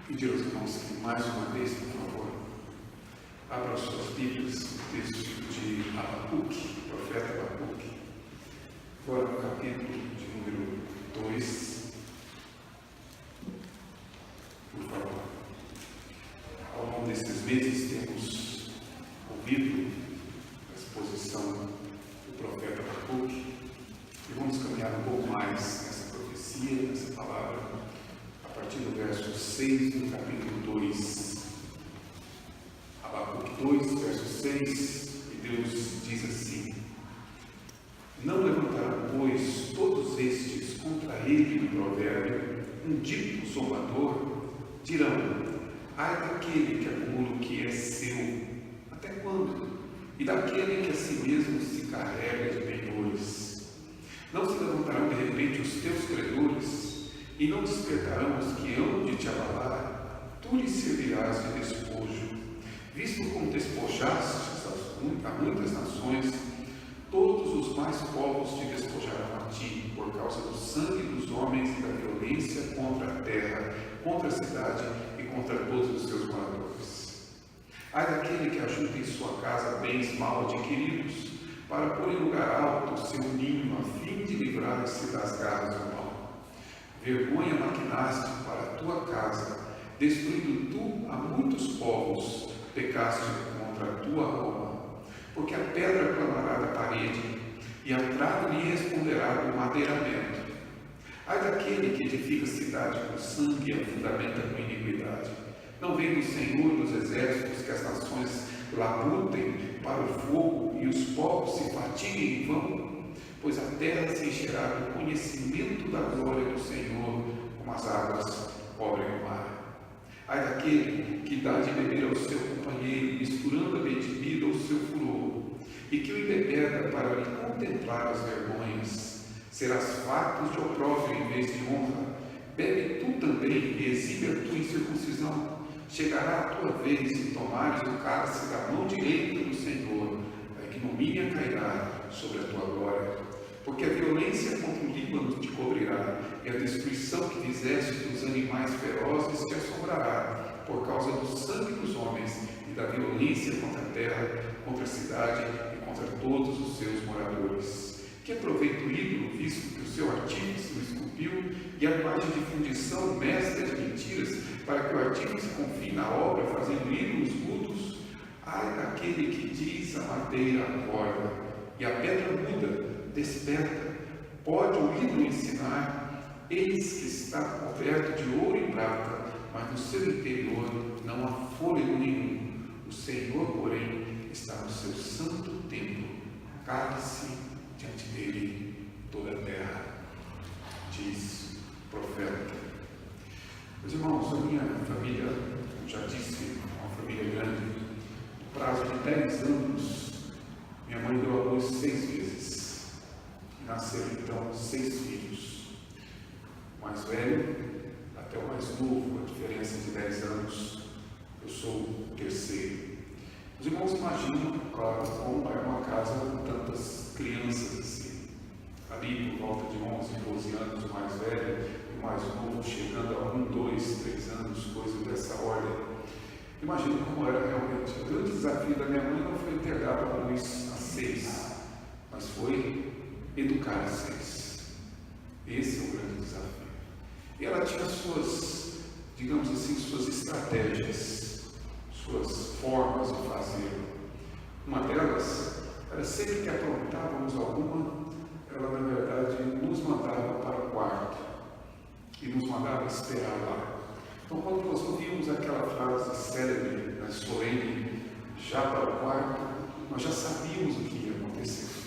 Pedir aos irmãos que, mais uma vez, por favor, abram suas Bíblias, o texto de Abacuque, profeta Abacuque, agora no capítulo de número 2, por favor. Ao longo desses meses temos ouvido a exposição do profeta Abacuque e vamos caminhar um pouco mais nessa profecia, nessa palavra, a partir do verso 6 do capítulo 2. Abacuque 2, verso 6, e Deus diz assim: Não levantarão, pois, todos estes contra ele no provérbio, um dito zombador, dirão: ai daquele que acumula o que é seu, até quando? E daquele que a si mesmo se carrega de penhores. Não se levantarão de repente os teus credores, e não despertarão os que hão de te abalar, tu lhes servirás de despojo. Visto como despojastes a muitas nações, todos os mais povos te despojarão a ti, por causa do sangue dos homens e da violência contra a terra, contra a cidade e contra todos os seus moradores. Ai daquele que ajunta em sua casa bens mal adquiridos, para pôr em lugar alto o seu ninho, a fim de livrar-se das garras do mal. Vergonha maquinaste para a tua casa, destruindo tu a muitos povos, pecaste contra a tua Roma. Porque a pedra clamará da parede, e a trave lhe responderá do madeiramento. Ai daquele que edifica a cidade com sangue e a fundamenta com iniquidade. Não vem do Senhor dos exércitos que as nações labutem para o fogo e os povos se fatiguem em vão? Pois a terra se encherá do conhecimento da glória do Senhor, como as águas cobrem o mar. Ai daquele que dá de beber ao seu companheiro, misturando a bebida ao seu furor, e que o embebeda para lhe contemplar as vergonhas. Serás farto de opróbrio em vez de honra. Bebe tu também e exibe a tua incircuncisão. Chegará a tua vez de tomares o cálice da mão direita do Senhor. A ignomínia cairá sobre a tua glória. Porque a violência contra o Líbano te cobrirá, e a destruição que fizeste dos animais ferozes te assombrará, por causa do sangue dos homens e da violência contra a terra, contra a cidade e contra todos os seus moradores. Que aproveita o ídolo, visto que o seu artífice o esculpiu, e a parte de fundição mestra de mentiras, para que o artífice confie na obra, fazendo ídolos mudos? Ai daquele que diz a madeira acorda, e a pedra muda, desperta. Pode o ídolo ensinar? Eis que está coberto de ouro e prata, mas no seu interior não há fôlego nenhum. O Senhor, porém, está no seu santo templo. Cale-se diante dele toda a terra, diz o profeta. Meus irmãos, a minha família, como já disse, é uma família grande. No prazo de 10 anos, minha mãe deu à luz 6 vezes. Nasceram então 6 filhos. O mais velho até o mais novo, a diferença de 10 anos, eu sou o terceiro. Os irmãos imaginam, claro, como é uma casa com tantas crianças assim. Ali por volta de 11, 12 anos, o mais velho e o mais novo chegando a 1, 2, 3 anos, coisa dessa ordem. Imagina como era realmente. O grande desafio da minha mãe não foi ter dado a luz a 6, mas foi educar a 6. Esse é o grande desafio. E ela tinha suas, digamos assim, suas estratégias, suas formas de fazer. Uma delas era sempre que aprontávamos alguma, ela na verdade nos mandava para o quarto e nos mandava esperar lá. Então quando nós ouvíamos aquela frase célebre, solene, já para o quarto, nós já sabíamos o que ia acontecer.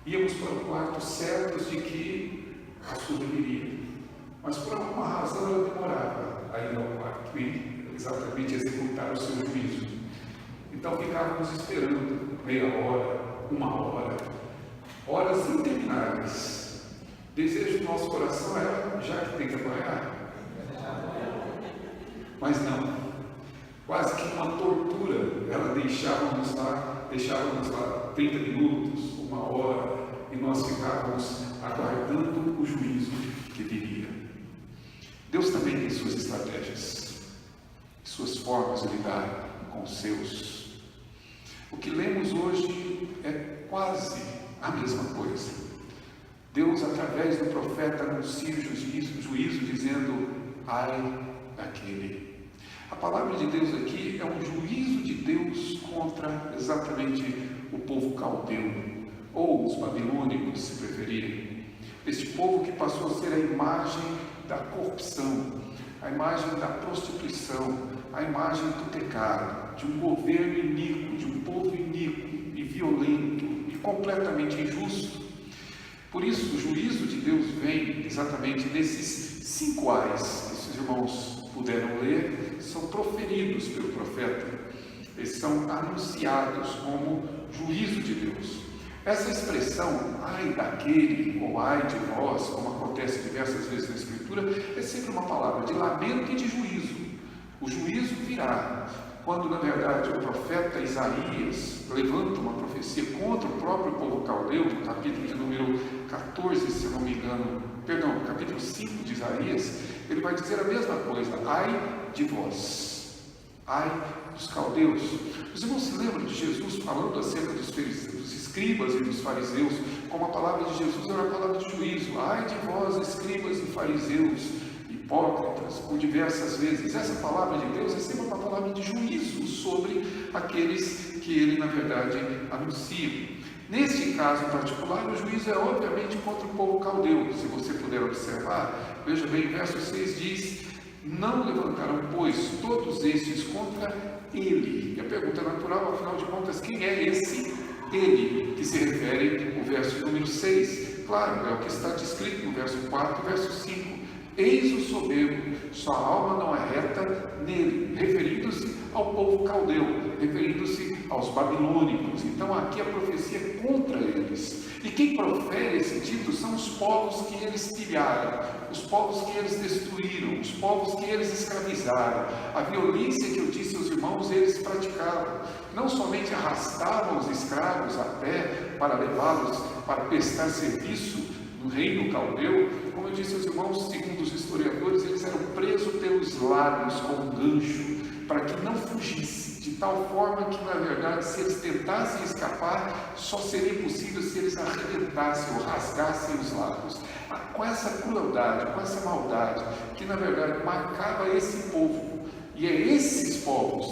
Íamos para o quarto certos de que a chuva viria, mas por alguma razão ela demorava a ir ao quarto e exatamente executar o seu juízo. Então ficávamos esperando meia hora, 1 hora, horas intermináveis. Desejo do nosso coração era, já que tem que apanhar, mas não, quase que uma tortura. Ela deixava-nos lá 30 minutos, 1 hora, e nós ficávamos aguardando o juízo que viria. Deus também tem suas estratégias, suas formas de lidar com os seus. O que lemos hoje é quase a mesma coisa. Deus, através do profeta, anuncia o juízo dizendo: ai daquele. A palavra de Deus aqui é um juízo de Deus contra exatamente o povo caldeu, ou os babilônicos, se preferirem. Este povo que passou a ser a imagem da corrupção, a imagem da prostituição, a imagem do pecado, de um governo iníquo, de um povo iníquo e violento e completamente injusto. Por isso, o juízo de Deus vem exatamente nesses 5 ais que esses irmãos puderam ler, são proferidos pelo profeta. Eles são anunciados como juízo de Deus. Essa expressão, ai daquele, ou ai de vós, como acontece diversas vezes na Escritura, é sempre uma palavra de lamento e de juízo. O juízo virá quando, na verdade, o profeta Isaías levanta uma profecia contra o próprio povo caldeu, no capítulo de número 14, se eu não me engano, perdão, capítulo 5 de Isaías, ele vai dizer a mesma coisa: ai de vós, ai dos caldeus. Os irmãos se lembram de Jesus falando acerca dos escribas e dos fariseus, como a palavra de Jesus era a palavra de juízo: ai de vós, escribas e fariseus, hipócritas, por diversas vezes. Essa palavra de Deus é sempre uma palavra de juízo sobre aqueles que ele, na verdade, anuncia. Neste caso em particular, o juízo é obviamente contra o povo caldeu. Se você puder observar, veja bem, o verso 6 diz: não levantaram, pois, todos estes contra ele. E a pergunta natural, afinal de contas, quem é esse ele que se refere o verso número 6? Claro, é o que está descrito no verso 4 e verso 5. Eis o soberbo, sua alma não é reta nele, referindo-se ao povo caldeu, referindo-se aos babilônicos. Então aqui a profecia é contra eles. E quem profere esse título são os povos que eles pilharam, os povos que eles destruíram, os povos que eles escravizaram. A violência que eu disse aos irmãos, eles praticavam. Não somente arrastavam os escravos a pé para levá-los para prestar serviço no reino caldeu, como eu disse aos irmãos, segundo os historiadores, eles eram presos pelos lábios com um gancho, para que não fugisse, de tal forma que, na verdade, se eles tentassem escapar, só seria possível se eles arrebentassem ou rasgassem os lábios. Com essa crueldade, com essa maldade, que, na verdade, marcava esse povo. E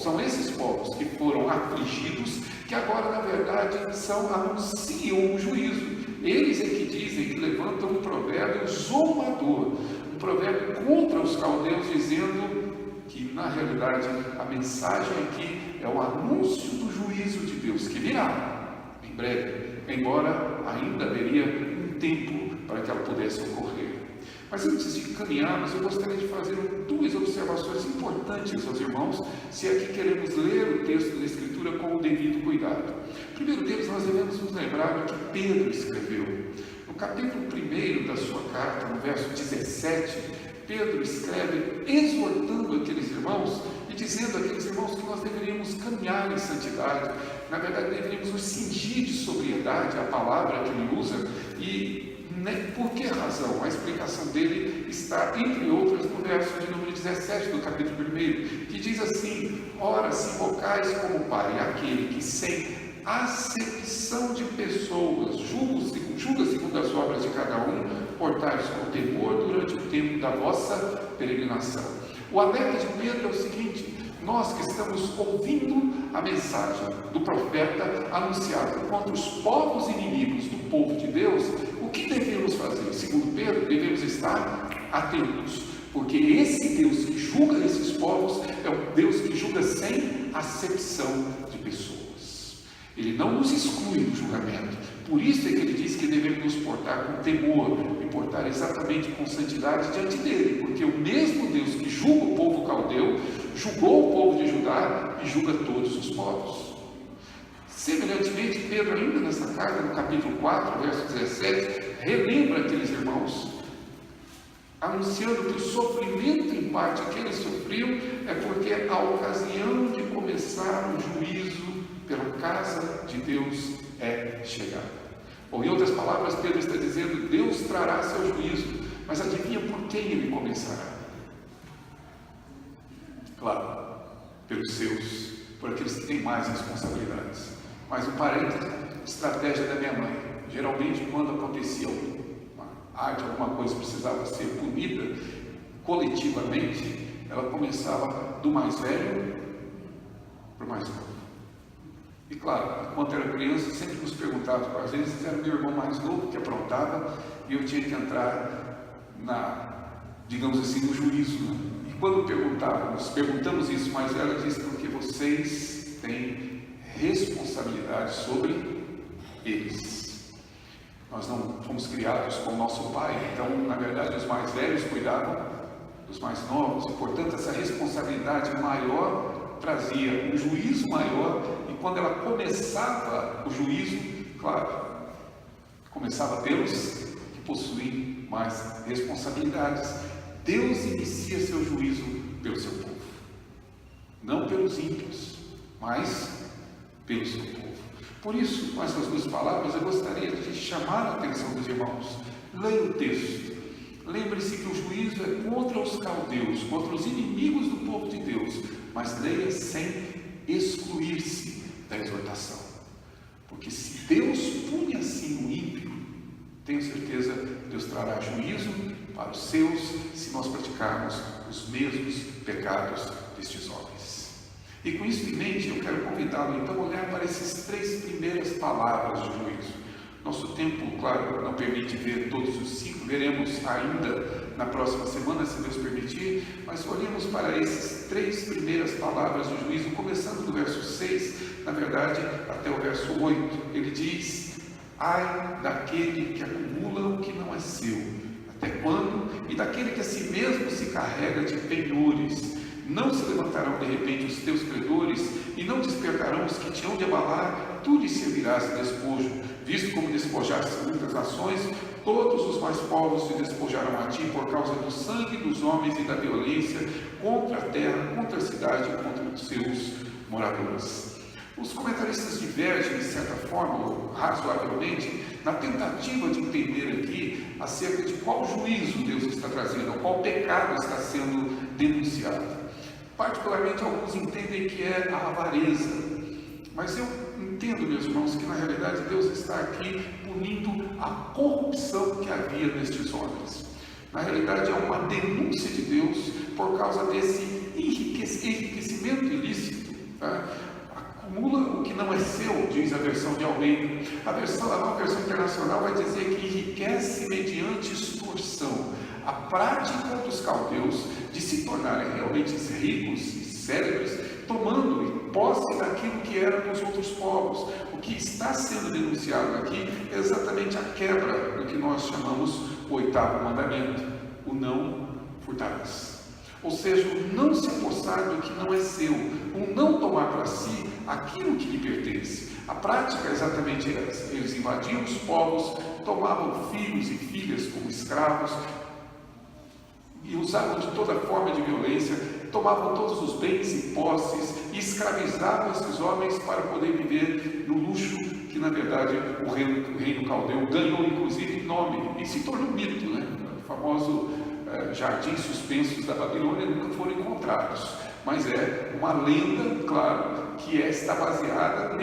são esses povos que foram afligidos, que agora, na verdade, anunciam o juízo. Eles é que dizem, que levantam um provérbio zombador, um provérbio contra os caldeus, dizendo que, na realidade, a mensagem aqui é o anúncio do juízo de Deus, que virá em breve, embora ainda haveria um tempo para que ela pudesse ocorrer. Mas antes de caminharmos, eu gostaria de fazer 2 observações importantes aos irmãos, se é que queremos ler o texto da Escritura com o devido cuidado. Primeiro deles, nós devemos nos lembrar do que Pedro escreveu. No capítulo 1 da sua carta, no verso 17, Pedro escreve exortando aqueles irmãos e dizendo àqueles irmãos que nós deveríamos caminhar em santidade. Na verdade, deveríamos nos cingir de sobriedade, a palavra que ele usa, e por que razão? A explicação dele está, entre outras, no verso de número 17 do capítulo 1, que diz assim: ora, se invocais como Pai aquele que sem acepção de pessoas julga segundo as obras de cada um, portai-vos com temor durante o tempo da vossa peregrinação. O alerta de Pedro é o seguinte: nós que estamos ouvindo a mensagem do profeta anunciado contra os povos inimigos do povo de Deus, o que devemos fazer? Segundo Pedro, devemos estar atentos, porque esse Deus que julga esses povos é o Deus que julga sem acepção de pessoas. Ele não nos exclui do julgamento. Por isso é que ele diz que devemos nos portar com temor e portar exatamente com santidade diante dele, porque o mesmo Deus que julga o povo caldeu, julgou o povo de Judá e julga todos os povos. Semelhantemente, Pedro, ainda nessa carta, no capítulo 4, verso 17, relembra aqueles irmãos, anunciando que o sofrimento em parte que eles sofriam é porque a ocasião de começar o juízo pela casa de Deus é chegada. Ou em outras palavras, Pedro está dizendo: Deus trará seu juízo, mas adivinha por quem ele começará? claro, pelos seus, por aqueles que têm mais responsabilidades. Mas um parêntese, estratégia da minha mãe. Geralmente, quando acontecia uma arte, alguma coisa precisava ser punida coletivamente, ela começava do mais velho para o mais novo. E claro, enquanto era criança, sempre nos perguntava, às vezes era meu irmão mais novo que aprontava e eu tinha que entrar digamos assim, no juízo. E quando perguntamos isso mais velho, ela disse, porque vocês têm responsabilidade sobre eles. Nós não fomos criados com o nosso pai, então, na verdade, os mais velhos cuidavam dos mais novos, e, portanto, essa responsabilidade maior trazia um juízo maior, e quando ela começava o juízo, claro, começava pelos que possuem mais responsabilidades. Deus inicia seu juízo pelo seu povo, não pelos ímpios, mas pelo seu povo. Por isso, com essas duas palavras, eu gostaria de chamar a atenção dos irmãos. Leia o texto. Lembre-se que o juízo é contra os caldeus, contra os inimigos do povo de Deus, mas leia sem excluir-se da exortação. Porque se Deus pune assim o ímpio, tenho certeza que Deus trará juízo para os seus, se nós praticarmos os mesmos pecados destes homens. E com isso em mente, eu quero convidá-lo então a olhar para essas 3 primeiras palavras de juízo. Nosso tempo, claro, não permite ver todos os 5, veremos ainda na próxima semana, se Deus permitir, mas olhemos para essas 3 primeiras palavras de juízo, começando do verso 6, na verdade, até o verso 8. Ele diz: ai daquele que acumula o que não é seu, até quando? E daquele que a si mesmo se carrega de penhores. Não se levantarão de repente os teus credores, e não despertarão os que te hão de abalar, tu lhes servirás de despojo. Visto como despojaste muitas nações, todos os mais povos se despojarão a ti por causa do sangue dos homens e da violência contra a terra, contra a cidade e contra os seus moradores. Os comentaristas divergem, de certa forma, ou razoavelmente, na tentativa de entender aqui acerca de qual juízo Deus está trazendo, qual pecado está sendo denunciado. Particularmente, alguns entendem que é a avareza, mas eu entendo, meus irmãos, que na realidade Deus está aqui punindo a corrupção que havia nestes homens. Na realidade, é uma denúncia de Deus por causa desse enriquecimento ilícito. Acumula o que não é seu, diz a versão de Almeida. A nova versão internacional vai dizer que enriquece mediante extorsão. A prática dos caldeus de se tornarem realmente ricos e célebres, tomando posse daquilo que era dos outros povos. O que está sendo denunciado aqui é exatamente a quebra do que nós chamamos o 8º mandamento, o não furtarás. Ou seja, o não se apossar do que não é seu, o não tomar para si aquilo que lhe pertence. A prática é exatamente essa. Eles invadiam os povos, tomavam filhos e filhas como escravos, e usavam de toda forma de violência, tomavam todos os bens e posses e escravizavam esses homens para poder viver no luxo que, na verdade, o reino caldeu ganhou, inclusive, nome e se tornou mito, né? O famoso jardins suspensos da Babilônia nunca foram encontrados, mas é uma lenda, claro, que está baseada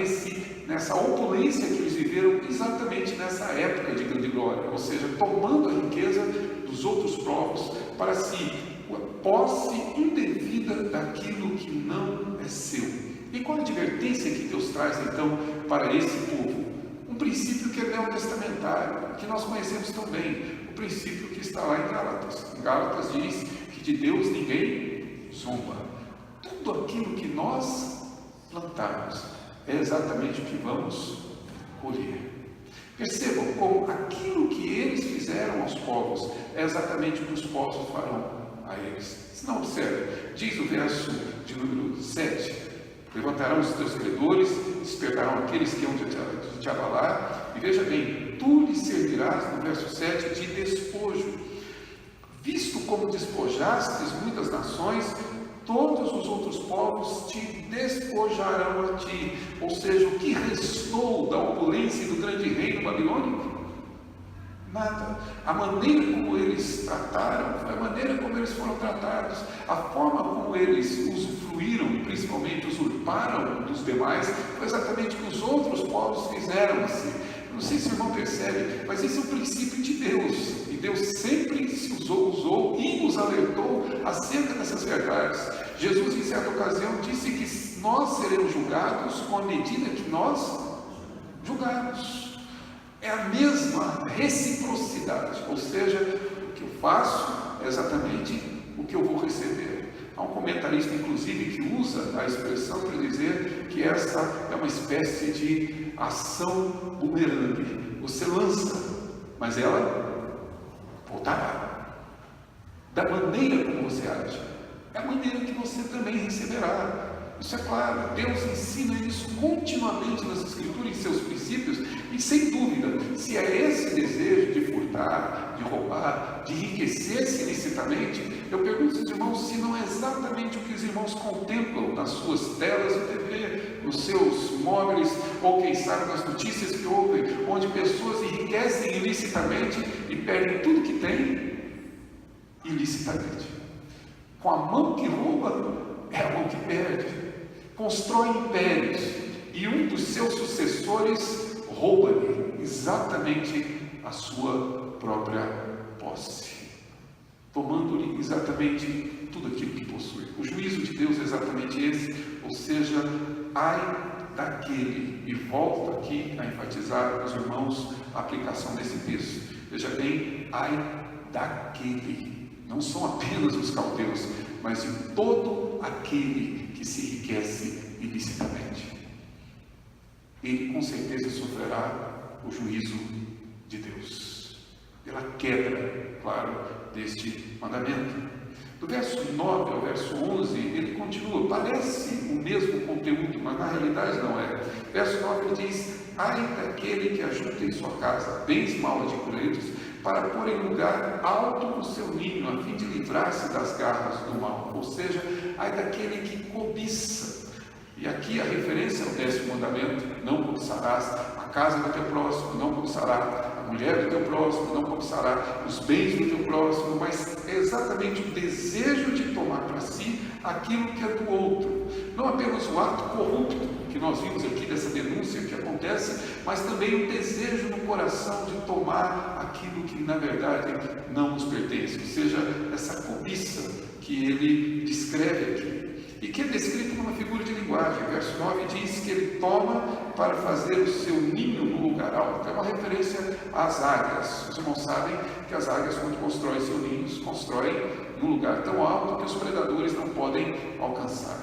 nessa opulência que eles viveram exatamente nessa época de grande glória, ou seja, tomando a riqueza dos outros povos para si, posse indevida daquilo que não é seu. E qual a advertência que Deus traz então para esse povo? Um princípio que é neotestamentário, que nós conhecemos tão bem, o princípio que está lá em Gálatas. Em Gálatas diz que de Deus ninguém zomba. Tudo aquilo que nós plantarmos é exatamente o que vamos colher. Percebam como aquilo que eles fizeram aos povos é exatamente o que os povos farão a eles. Se não observe, diz o verso de número 7, levantarão os teus credores, despertarão aqueles que hão de te abalar, e veja bem, tu lhes servirás, no verso 7, de despojo. Visto como despojastes muitas nações, todos os outros povos te despojarão a ti. Ou seja, o que restou da opulência do grande reino babilônico? Nada. A maneira como eles trataram foi a maneira como eles foram tratados. A forma como como eles usufruíram, principalmente usurparam dos demais, foi exatamente o que os outros povos fizeram assim. Não sei se o irmão percebe, mas esse é o princípio de Deus. E Deus sempre se usou e nos alertou acerca dessas verdades. Jesus, em certa ocasião, disse que nós seremos julgados com a medida que nós julgarmos. É a mesma reciprocidade, ou seja, o que eu faço é exatamente o que eu vou receber. Há um comentarista, inclusive, que usa a expressão para dizer que essa é uma espécie de ação bumerangue. Você lança, mas ela voltará. Da maneira como você age, é a maneira que você também receberá. Isso é claro, Deus ensina isso continuamente nas Escrituras, em seus princípios, e sem dúvida, se é esse desejo de furtar, de roubar, de enriquecer-se ilicitamente, eu pergunto aos irmãos se não é exatamente o que os irmãos contemplam nas suas telas de TV, nos seus móveis, ou quem sabe nas notícias que ouvem, onde pessoas enriquecem ilicitamente e perdem tudo que têm ilicitamente. Com a mão que rouba, é a mão que perde. Constrói impérios e um dos seus sucessores rouba-lhe exatamente a sua própria posse, tomando-lhe exatamente tudo aquilo que possui. O juízo de Deus é exatamente esse, ou seja, ai daquele, e volto aqui a enfatizar os irmãos a aplicação desse texto. Veja bem, ai daquele, não são apenas os caldeus, mas de todo aquele que se enriquece ilicitamente. Ele com certeza sofrerá o juízo de Deus, pela quebra, claro, deste mandamento. Do verso 9 ao verso 11, ele continua, parece o mesmo conteúdo, mas na realidade não é. Verso 9 ele diz, ai daquele que ajunta em sua casa bens mal adquiridos, para pôr em lugar alto o seu ninho, a fim de livrar-se das garras do mal. Ou seja, ai daquele que cobiça. E aqui a referência ao 10º mandamento, não cobiçarás a casa do teu próximo, não cobiçarás a mulher do teu próximo, não cobiçarás os bens do teu próximo, mas é exatamente o desejo de tomar para si aquilo que é do outro. Não apenas o ato corrupto, que nós vimos aqui dessa denúncia que acontece, mas também o desejo no coração de tomar aquilo que na verdade não nos pertence, ou seja, essa cobiça que ele descreve aqui. E que é descrito numa figura de linguagem. Verso 9 diz que ele toma para fazer o seu ninho no lugar alto. É uma referência às águias. Os irmãos sabem que as águias, quando constroem seus ninhos, constroem num lugar tão alto que os predadores não podem alcançar.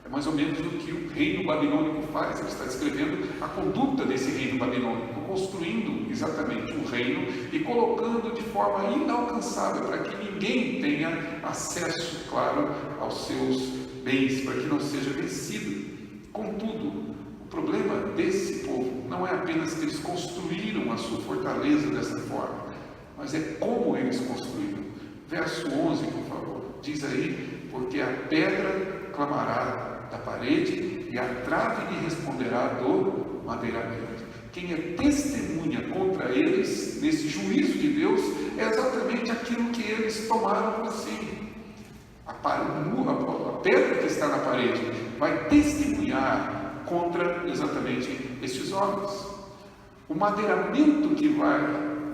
É mais ou menos o que o reino babilônico faz. Ele está descrevendo a conduta desse reino babilônico, construindo exatamente um reino e colocando de forma inalcançável para que ninguém tenha acesso, claro, aos seus bens, para que não seja vencido. Contudo, o problema desse povo não é apenas que eles construíram a sua fortaleza dessa forma, mas é como eles construíram. Verso 11, por favor, diz aí, porque a pedra clamará da parede e a trave lhe responderá do madeiramento. Quem é testemunha contra eles, nesse juízo de Deus, é exatamente aquilo que eles tomaram para si. A pedra que está na parede vai testemunhar contra exatamente estes homens. O madeiramento que vai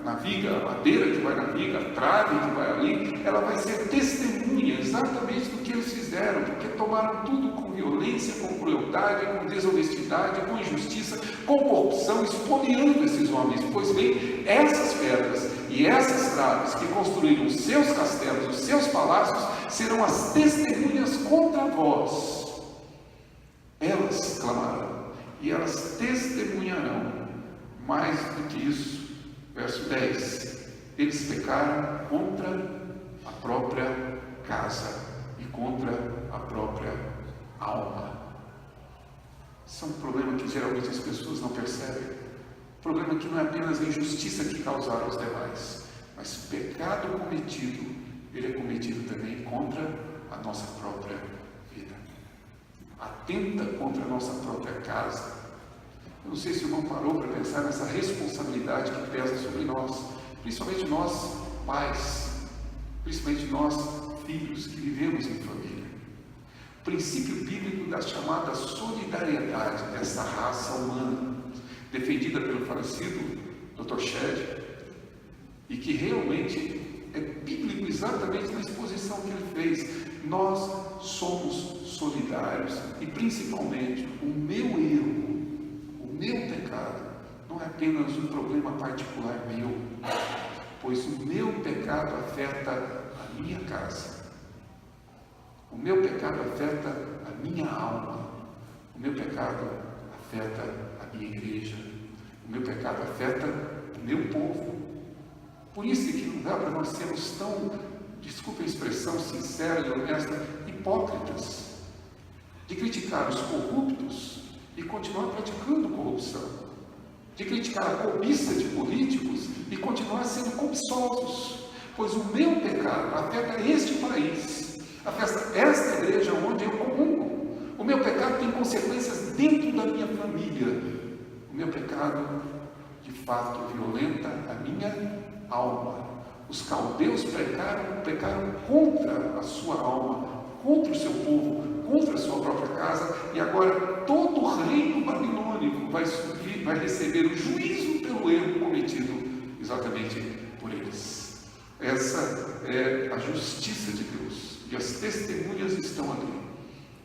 na viga, a madeira que vai na viga, a trave que vai ali, ela vai ser testemunha exatamente do que eles fizeram, porque tomaram tudo com violência, com crueldade, com desonestidade, com injustiça, com corrupção, espoliando esses homens. Pois bem, essas pedras e essas traves que construíram os seus castelos, os seus palácios, serão as testemunhas contra vós. Elas clamarão e elas testemunharão. Mais do que isso, verso 10, eles pecaram contra a própria casa e contra a própria alma. Isso é um problema que geralmente as pessoas não percebem. Problema que não é apenas a injustiça que causaram aos demais, mas o pecado cometido, ele é cometido também contra a nossa própria vida. Atenta contra a nossa própria casa. Eu não sei se o irmão parou para pensar nessa responsabilidade que pesa sobre nós, principalmente nós pais, principalmente nós filhos que vivemos em família. O princípio bíblico da chamada solidariedade dessa raça humana, defendida pelo falecido Dr. Shedd, e que realmente é bíblico exatamente na exposição que ele fez. Nós somos solidários e principalmente o meu erro, o meu pecado, não é apenas um problema particular meu, pois o meu pecado afeta a minha casa, o meu pecado afeta a minha alma, o meu pecado afeta a minha igreja, o meu pecado afeta o meu povo. Por isso é que não dá para nós sermos tão, desculpe a expressão sincera e honesta, hipócritas, de criticar os corruptos e continuar praticando corrupção, de criticar a cobiça de políticos e continuar sendo cobiçosos, pois o meu pecado afeta este país, afeta esta igreja onde eu comungo. O meu pecado tem consequências dentro da minha família. O meu pecado, de fato, violenta a minha alma. Os caldeus pecaram contra a sua alma, contra o seu povo, contra a sua própria casa, e agora todo o reino babilônico vai receber o juízo pelo erro cometido exatamente por eles. Essa é a justiça de Deus, e as testemunhas estão ali.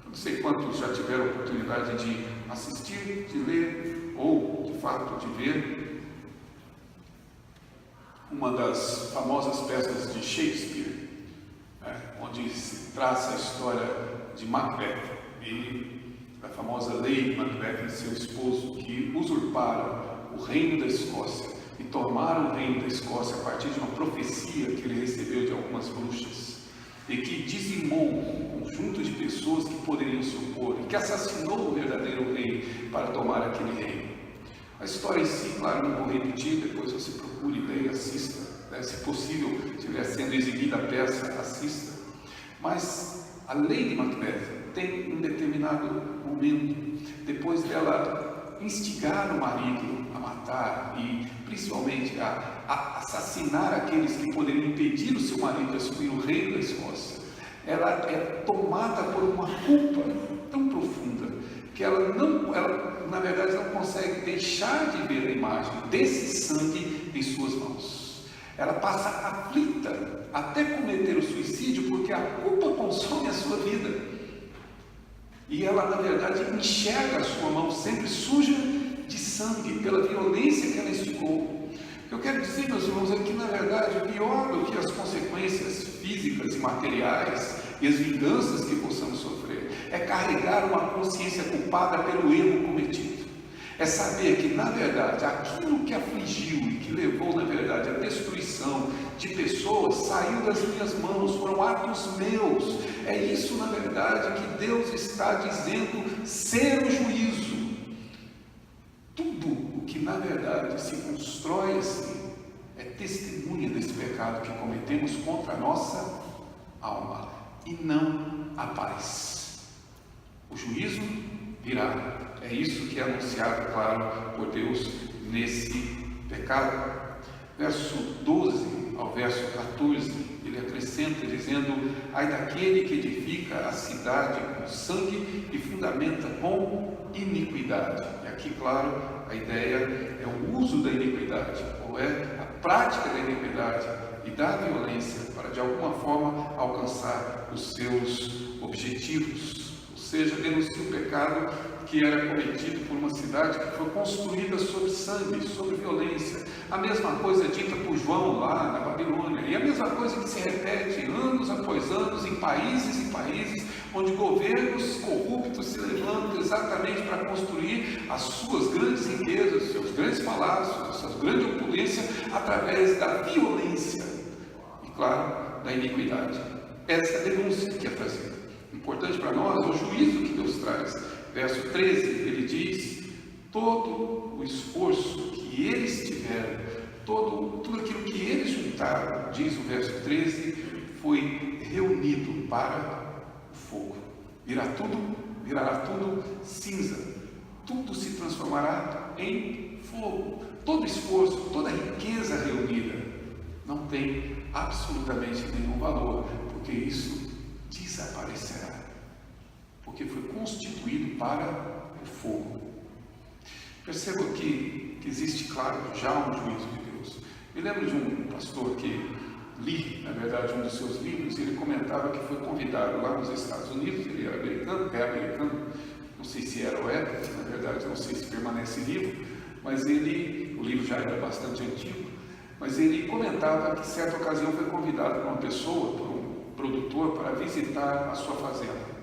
Eu não sei quantos já tiveram a oportunidade de assistir, de ler, ou de fato de ver uma das famosas peças de Shakespeare, onde se traça a história de Macbeth e a famosa Lady Macbeth e seu esposo, que usurparam o reino da Escócia e tomaram o reino da Escócia a partir de uma profecia que ele recebeu de algumas bruxas, e que dizimou um conjunto de pessoas que poderiam se opor, e que assassinou o verdadeiro rei para tomar aquele reino. A história em si, claro, não vou repetir, depois você procure ler e assista, se possível, se estiver sendo exibida a peça, assista. Mas a Lady Macbeth tem um determinado momento, depois dela instigar o marido a matar e principalmente a assassinar aqueles que poderiam impedir o seu marido de assumir o reino da Escócia, ela é tomada por uma culpa tão profunda que ela na verdade não consegue deixar de ver a imagem desse sangue em suas mãos. Ela passa aflita até cometer o suicídio, porque a culpa consome a sua vida. E ela, na verdade, enxerga a sua mão sempre suja de sangue, pela violência que ela instigou. O que eu quero dizer, meus irmãos, é que, na verdade, pior do que as consequências físicas e materiais e as vinganças que possamos sofrer, é carregar uma consciência culpada pelo erro cometido. É saber que, na verdade, aquilo que afligiu e que levou, na verdade, à destruição de pessoas, saiu das minhas mãos, foram atos meus. É isso, na verdade, que Deus está dizendo ser o juízo. Tudo o que, na verdade, se constrói assim, é testemunha desse pecado que cometemos contra a nossa alma, e não a paz. O juízo virá. É isso que é anunciado, claro, por Deus nesse pecado. Verso 12 ao verso 14, ele acrescenta dizendo: ai daquele que edifica a cidade com sangue e fundamenta com iniquidade. E aqui, claro, a ideia é o uso da iniquidade, ou é a prática da iniquidade e da violência para, de alguma forma, alcançar os seus objetivos. Ou seja, denuncia o pecado que era cometido por uma cidade que foi construída sobre sangue, sobre violência. A mesma coisa dita por João lá na Babilônia, e a mesma coisa que se repete anos após anos em países, onde governos corruptos se levantam exatamente para construir as suas grandes riquezas, os seus grandes palácios, a sua grande opulência, através da violência e, claro, da iniquidade. Essa é a denúncia que é trazida. Importante para nós é o juízo que Deus traz. Verso 13, ele diz: todo o esforço que eles tiveram, tudo aquilo que eles juntaram, diz o verso 13, foi reunido para o fogo. Virará tudo cinza, tudo se transformará em fogo. Todo esforço, toda riqueza reunida não tem absolutamente nenhum valor, porque isso desaparecerá. porque foi constituído para o fogo. Perceba que existe, claro, já um juízo de Deus. Me lembro de um pastor que li, na verdade, um dos seus livros, e ele comentava que foi convidado lá nos Estados Unidos, ele era americano, não sei se era ou é, na verdade, não sei se permanece vivo, mas o livro já era bastante antigo, mas ele comentava que, certa ocasião, foi convidado por uma pessoa, por um produtor, para visitar a sua fazenda.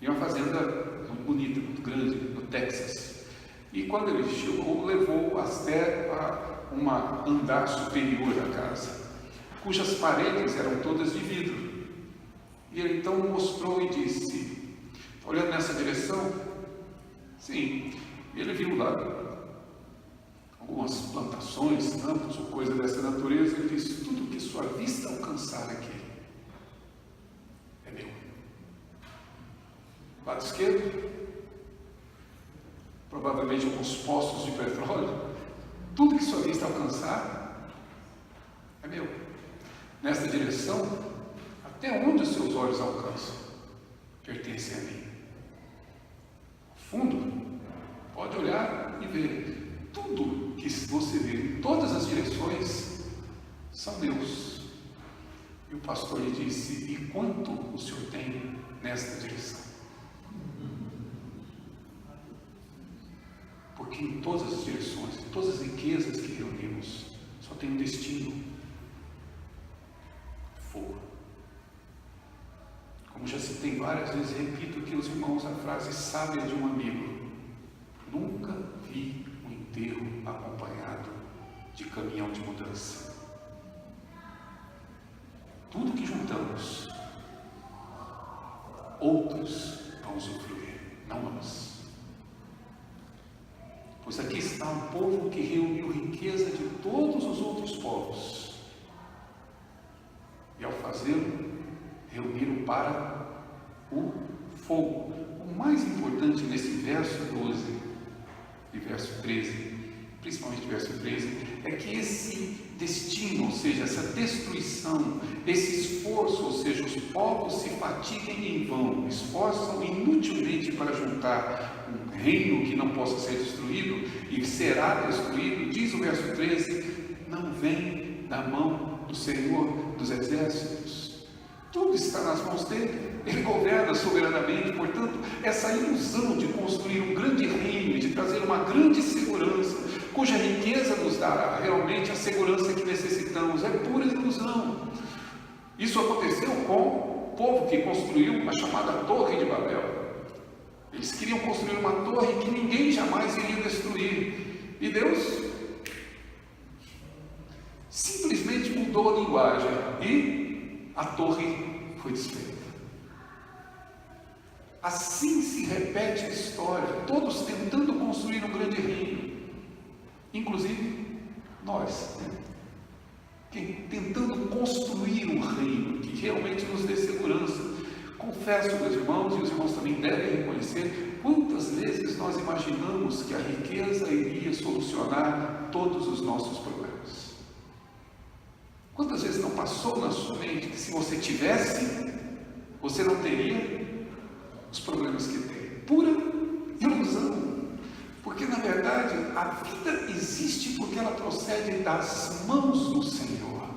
E uma fazenda muito bonita, muito grande, no Texas. E quando ele chegou, levou até a um andar superior da casa, cujas paredes eram todas de vidro. E ele então mostrou e disse, olhando nessa direção, sim, ele viu lá algumas plantações, campos ou coisa dessa natureza, ele disse, tudo que sua vista alcançar aqui é meu. Lado esquerdo, provavelmente alguns poços de petróleo, tudo que sua vista alcançar é meu. Nesta direção, até onde os seus olhos alcançam, pertence a mim. Fundo, pode olhar e ver. Tudo que você vê em todas as direções são meus. E o pastor lhe disse, e quanto o senhor tem nesta direção? Porque em todas as direções, em todas as riquezas que reunimos, só tem um destino: fogo. Como já citei várias vezes, repito aqui aos irmãos a frase sábia de um amigo: nunca vi um enterro acompanhado de caminhão de mudança. Tudo que juntamos, outros vão usufruir, não nós. Pois aqui está um povo que reuniu riqueza de todos os outros povos, e ao fazê-lo, reuniram para o fogo. O mais importante nesse verso 12 e verso 13, principalmente verso 13, é que esse destino, ou seja, essa destruição, esse esforço, ou seja, os povos se fatiguem em vão, esforçam inutilmente para juntar um reino que não possa ser destruído e será destruído, diz o verso 13, não vem da mão do Senhor dos Exércitos. Tudo está nas mãos dele. Ele governa soberanamente. Portanto, essa ilusão de construir um grande reino e de trazer uma grande segurança, cuja riqueza nos dará realmente a segurança que necessitamos, é pura ilusão. Isso aconteceu com o povo que construiu a chamada Torre de Babel. Eles queriam construir uma torre que ninguém jamais iria destruir. E Deus simplesmente mudou a linguagem e a torre foi desfeita. Assim se repete a história, todos tentando construir um grande reino, inclusive nós, tentando construir um reino que realmente nos dê segurança. Confesso, meus irmãos, e os irmãos também devem reconhecer, quantas vezes nós imaginamos que a riqueza iria solucionar todos os nossos problemas. Quantas vezes não passou na sua mente que se você tivesse, você não teria os problemas que tem? Pura ilusão. Porque na verdade a vida existe porque ela procede das mãos do Senhor.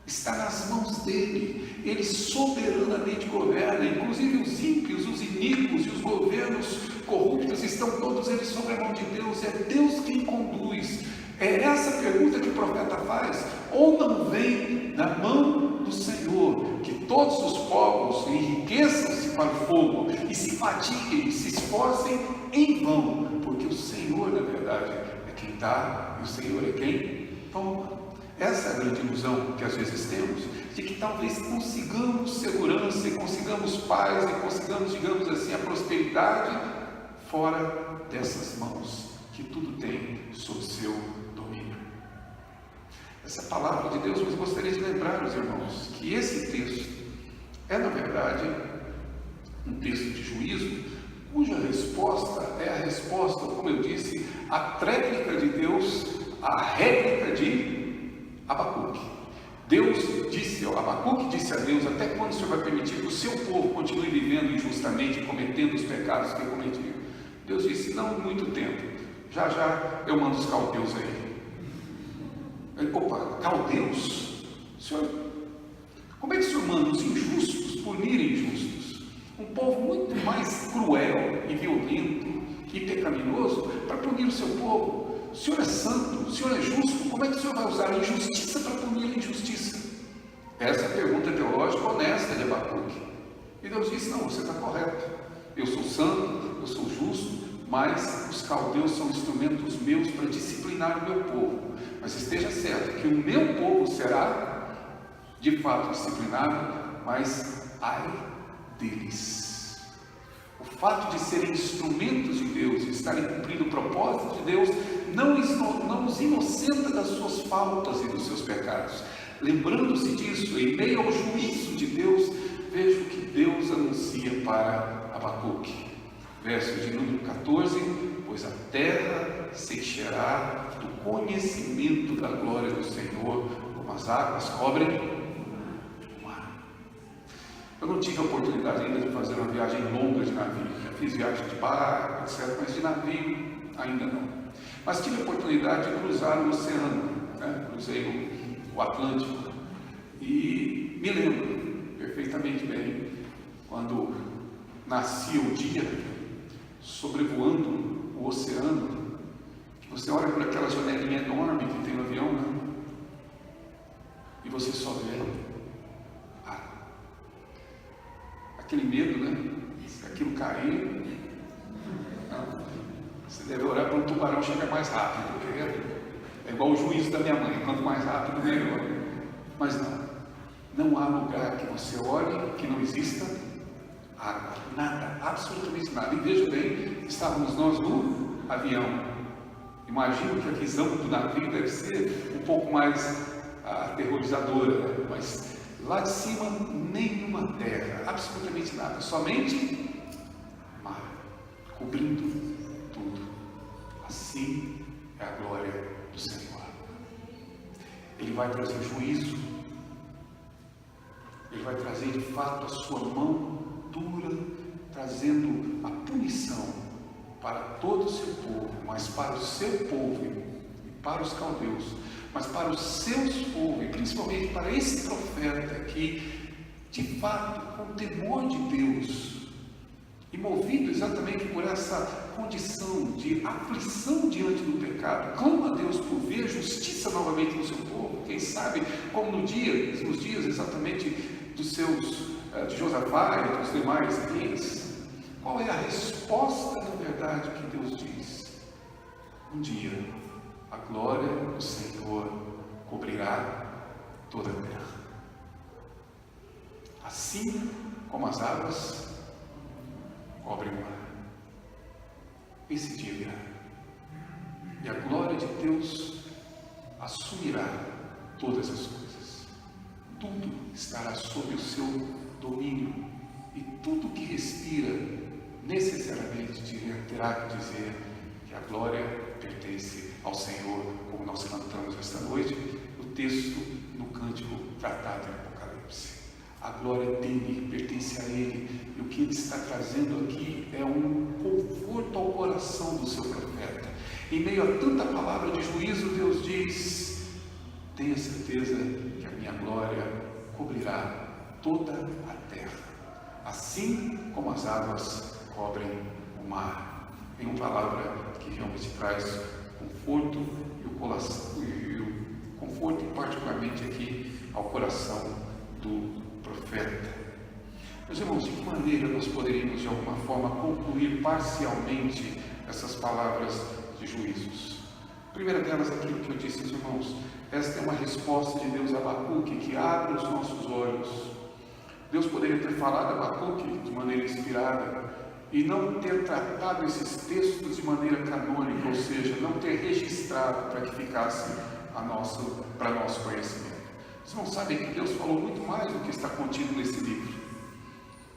Está nas mãos dele. Ele soberanamente governa. Inclusive os ímpios, os iníquos e os governos corruptos estão todos eles sob a mão de Deus. É Deus quem conduz. É essa pergunta que o profeta faz: ou não vem da mão do Senhor que todos os povos enriqueçam-se para o fogo e se fatiguem e se esforcem em vão, porque o Senhor, na verdade, é quem dá e o Senhor é quem toma. Essa é a grande ilusão que às vezes temos, de que talvez consigamos segurança e consigamos paz e consigamos, digamos assim, a prosperidade fora dessas mãos que tudo tem sob seu domínio. Essa palavra de Deus, mas gostaria de lembrar os irmãos que esse texto é, na verdade, um texto de juízo, cuja resposta é a resposta, como eu disse, à tréplica de Deus, à réplica de Abacuque. Deus disse, Abacuque disse a Deus: até quando o Senhor vai permitir que o seu povo continue vivendo injustamente e cometendo os pecados que cometiam? Deus disse: não muito tempo, já já eu mando os caldeus aí. Opa, caldeus? Senhor, como é que o Senhor manda os injustos punirem injustos? Um povo muito mais cruel e violento e pecaminoso para punir o seu povo. O Senhor é santo, o Senhor é justo, como é que o Senhor vai usar a injustiça para punir a injustiça? Essa é a pergunta teológica honesta de Abacuque. E Deus disse: não, você está correto. Eu sou santo, eu sou justo, mas os caldeus são instrumentos meus para disciplinar o meu povo. Mas esteja certo que o meu povo será de fato disciplinado, mas ai deles. O fato de serem instrumentos de Deus, de estarem cumprindo o propósito de Deus, não os inocenta das suas faltas e dos seus pecados. Lembrando-se disso, em meio ao juízo de Deus, veja o que Deus anuncia para Abacuque. Verso de número 14: pois a terra se encherá do conhecimento da glória do Senhor, como as águas cobrem o mar. Eu não tive a oportunidade ainda de fazer uma viagem longa de navio. Já fiz viagem de barco, etc., mas de navio ainda não. Mas tive a oportunidade de cruzar o oceano, né? Cruzei o Atlântico, e me lembro perfeitamente bem quando nascia o dia, sobrevoando o oceano, que você olha por aquela janelinha enorme que tem no avião, né? E você só vê aquele medo, né? Se aquilo cair, você deve orar para um tubarão chegar mais rápido, porque é igual o juízo da minha mãe: quanto mais rápido, melhor. Mas não há lugar que você olhe que não exista água, nada, absolutamente nada. E veja bem, estávamos nós no avião. Imagino que a visão do navio deve ser um pouco mais aterrorizadora, né? Mas lá de cima, nenhuma terra, absolutamente nada, somente mar, cobrindo tudo. Assim é a glória do Senhor. Ele vai trazer juízo, ele vai trazer de fato a sua mão dura, trazendo a punição para todo o seu povo, mas para o seu povo e para os caldeus, mas para os seus povos, e principalmente para esse profeta que, de fato, com temor de Deus, e movido exatamente por essa condição de aflição diante do pecado, clama a Deus por ver justiça novamente no seu povo. Quem sabe, como nos dias exatamente de Josafá e dos demais reis, qual é a resposta, na verdade, que Deus diz? Um dia, a glória do Senhor cobrirá toda a terra. Assim como as águas cobrem o mar. Esse dia virá. E a glória de Deus assumirá todas as coisas. Tudo estará sob o seu domínio. E tudo que respira necessariamente terá que dizer que a glória pertence ao Senhor, como nós cantamos esta noite, no texto, no cântico tratado em Apocalipse. A glória dele, pertence a ele, e o que ele está trazendo aqui é um conforto ao coração do seu profeta. Em meio a tanta palavra de juízo, Deus diz: tenha certeza que a minha glória cobrirá toda a terra, assim como as águas cobrem o mar. Em uma palavra que realmente traz conforto e o conforto particularmente aqui ao coração do profeta. Meus irmãos, de que maneira nós poderíamos de alguma forma concluir parcialmente essas palavras de juízos? A primeira delas é aquilo que eu disse aos irmãos: esta é uma resposta de Deus a Abacuque que abre os nossos olhos. Deus poderia ter falado a Abacuque de maneira inspirada e não ter tratado esses textos de maneira canônica, ou seja, não ter registrado para que ficasse para nosso conhecimento. Vocês não sabem que Deus falou muito mais do que está contido nesse livro.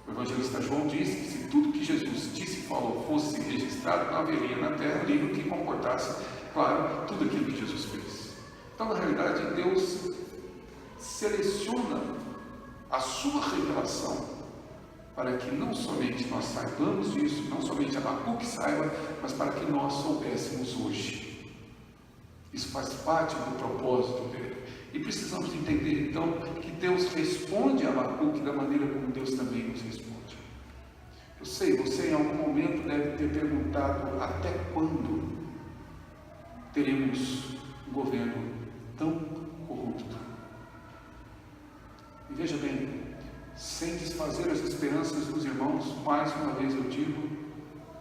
O evangelista João disse que se tudo que Jesus disse e falou fosse registrado, não haveria na terra livro que comportasse, claro, tudo aquilo que Jesus fez. Então, na realidade, Deus seleciona a sua revelação para que não somente nós saibamos isso, não somente Abacuque saiba, mas para que nós soubéssemos hoje. Isso faz parte do propósito dele. E precisamos entender, então, que Deus responde a Abacuque da maneira como Deus também nos responde. Eu sei, você em algum momento deve ter perguntado até quando teremos um governo tão corrupto. E veja bem, sem desfazer as esperanças dos irmãos, mais uma vez eu digo,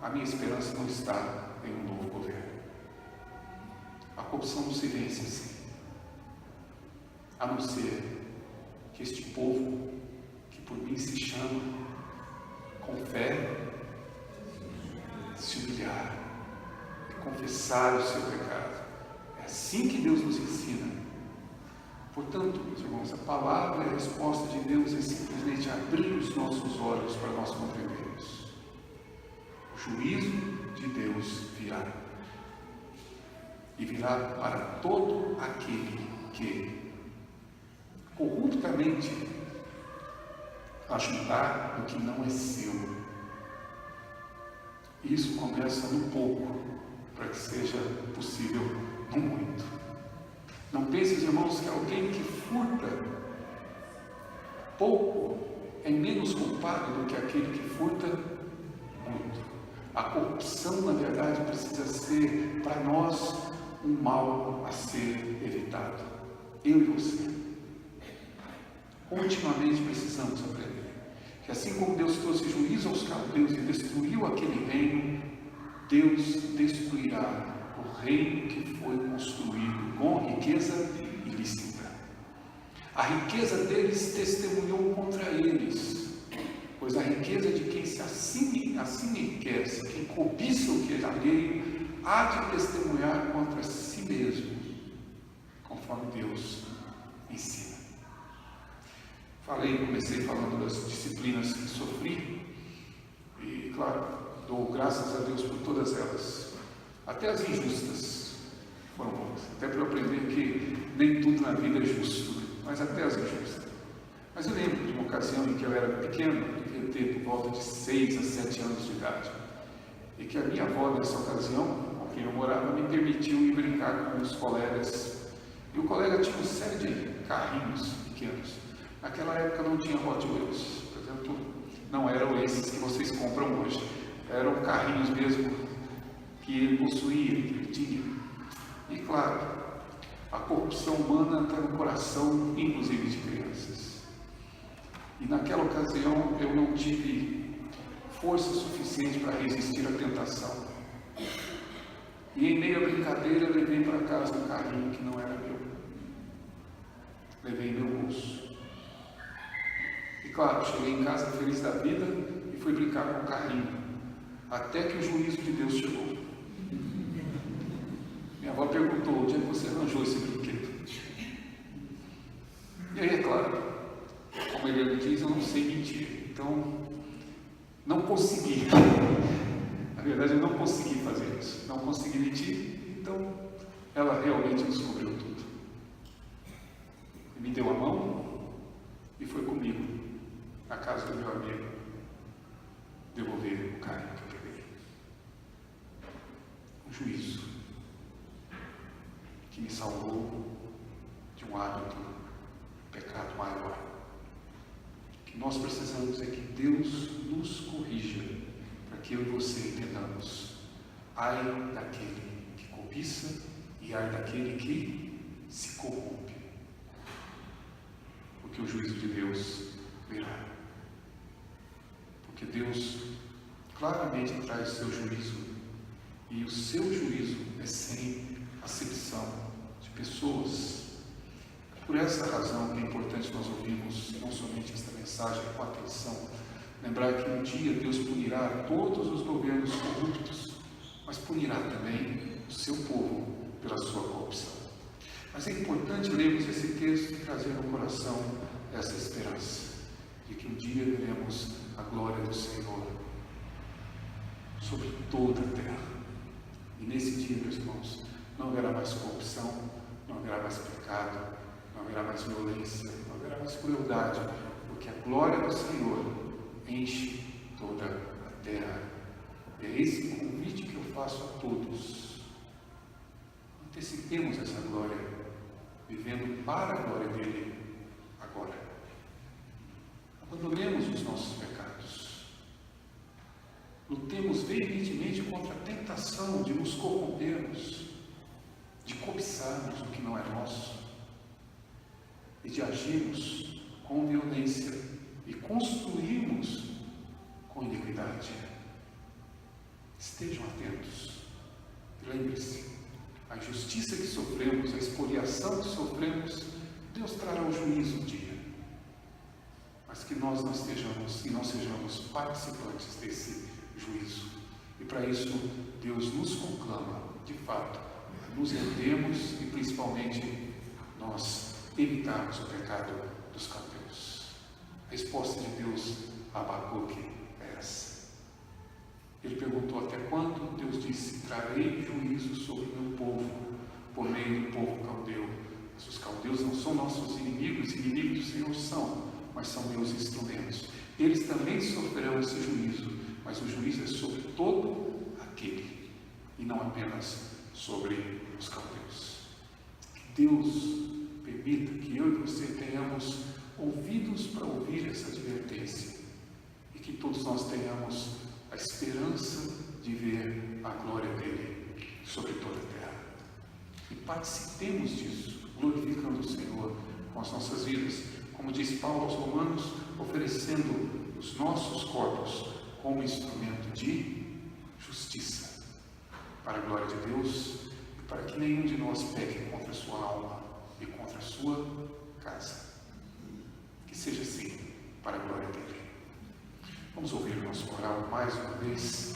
a minha esperança não está em um novo governo. A corrupção não se vence assim, a não ser que este povo, que por mim se chama, com fé, se humilhar e confessar o seu pecado. É assim que Deus nos ensina. Portanto, meus irmãos, a palavra e a resposta de Deus é simplesmente abrir os nossos olhos para nós compreendermos. O juízo de Deus virá. E virá para todo aquele que corruptamente ajudar no que não é seu. Isso começa no pouco, para que seja possível no muito. Não pense, irmãos, que alguém que furta pouco é menos culpado do que aquele que furta muito. A corrupção, na verdade, precisa ser para nós um mal a ser evitado. Eu e você. Continuamente precisamos aprender que assim como Deus trouxe juízo aos caldeus e destruiu aquele reino, Deus destruirá o reino que foi construído com riqueza ilícita. A riqueza deles testemunhou contra eles, pois a riqueza de quem se assim enriquece, quem cobiça o que é alheio, há de testemunhar contra si mesmo, conforme Deus ensina. Comecei falando das disciplinas que sofri, e claro, dou graças a Deus por todas elas, até as injustas foram boas, até para eu aprender que nem tudo na vida é justo, mas até as injustas. Mas eu lembro de uma ocasião em que eu era pequeno, devia ter por volta de 6 a 7 anos de idade, e que a minha avó, nessa ocasião, com quem eu morava, me permitiu ir brincar com os colegas, e o colega tinha uma série de carrinhos pequenos. Naquela época não tinha Hot Wheels, por exemplo, não eram esses que vocês compram hoje, eram carrinhos mesmo que ele possuía, que ele tinha. E claro, a corrupção humana está no coração, inclusive de crianças. E naquela ocasião eu não tive força suficiente para resistir à tentação. E em meio à brincadeira levei para casa um carrinho que não era meu. Levei em meu bolso. E claro, cheguei em casa feliz da vida e fui brincar com o carrinho, até que o juízo de Deus chegou. Minha avó perguntou: onde é que você arranjou esse brinquedo? E aí, é claro, como ele diz, eu não sei mentir, então não consegui. Na verdade, eu não consegui fazer isso, não consegui mentir, então ela realmente descobriu tudo. Me deu a mão e foi comigo na casa do meu amigo devolver o carrinho que eu peguei. Um juízo que me salvou de um hábito, um pecado maior. O que nós precisamos é que Deus nos corrija para que eu e você entendamos. Ai daquele que cobiça e ai daquele que se corrompe, porque o juízo de Deus virá. Porque Deus claramente traz o seu juízo, e o seu juízo é sem acepção de pessoas. Por essa razão que é importante nós ouvirmos não somente esta mensagem com atenção, lembrar que um dia Deus punirá todos os governos corruptos, mas punirá também o seu povo pela sua corrupção. Mas é importante lermos esse texto e trazer no coração essa esperança de que um dia veremos a glória do Senhor sobre toda a terra. E nesse dia, meus irmãos, não haverá mais corrupção, não haverá mais pecado, não haverá mais violência, não haverá mais crueldade, porque a glória do Senhor enche toda a terra. E é esse o convite que eu faço a todos. Antecipemos essa glória, vivendo para a glória dele agora. Abandonemos os nossos pecados. Lutemos veementemente contra a tentação de nos corrompermos, de cobiçarmos o que não é nosso e de agirmos com violência e construirmos com iniquidade. Estejam atentos. Lembre-se, a injustiça que sofremos, a expoliação que sofremos, Deus trará o juízo um dia. Mas que nós não sejamos participantes desse juízo. E para isso, Deus nos conclama, de fato, a nos rendermos e principalmente nós evitarmos o pecado dos caldeus. A resposta de Deus a Abacuque é essa. Ele perguntou até quando? Deus disse: trarei juízo sobre o meu povo, por meio do povo caldeu. Mas os caldeus não são nossos inimigos, inimigos do Senhor são, mas são meus instrumentos. Eles também sofrerão esse juízo, mas o juízo é sobre todo aquele, e não apenas sobre os caldeus. Que Deus permita que eu e você tenhamos ouvidos para ouvir essa advertência, e que todos nós tenhamos a esperança de ver a glória dele sobre toda a terra. E participemos disso, glorificando o Senhor com as nossas vidas, como diz Paulo aos Romanos, oferecendo os nossos corpos como instrumento de justiça, para a glória de Deus e para que nenhum de nós peque contra a sua alma e contra a sua casa. Que seja assim, para a glória dele. Vamos ouvir o nosso coral mais uma vez.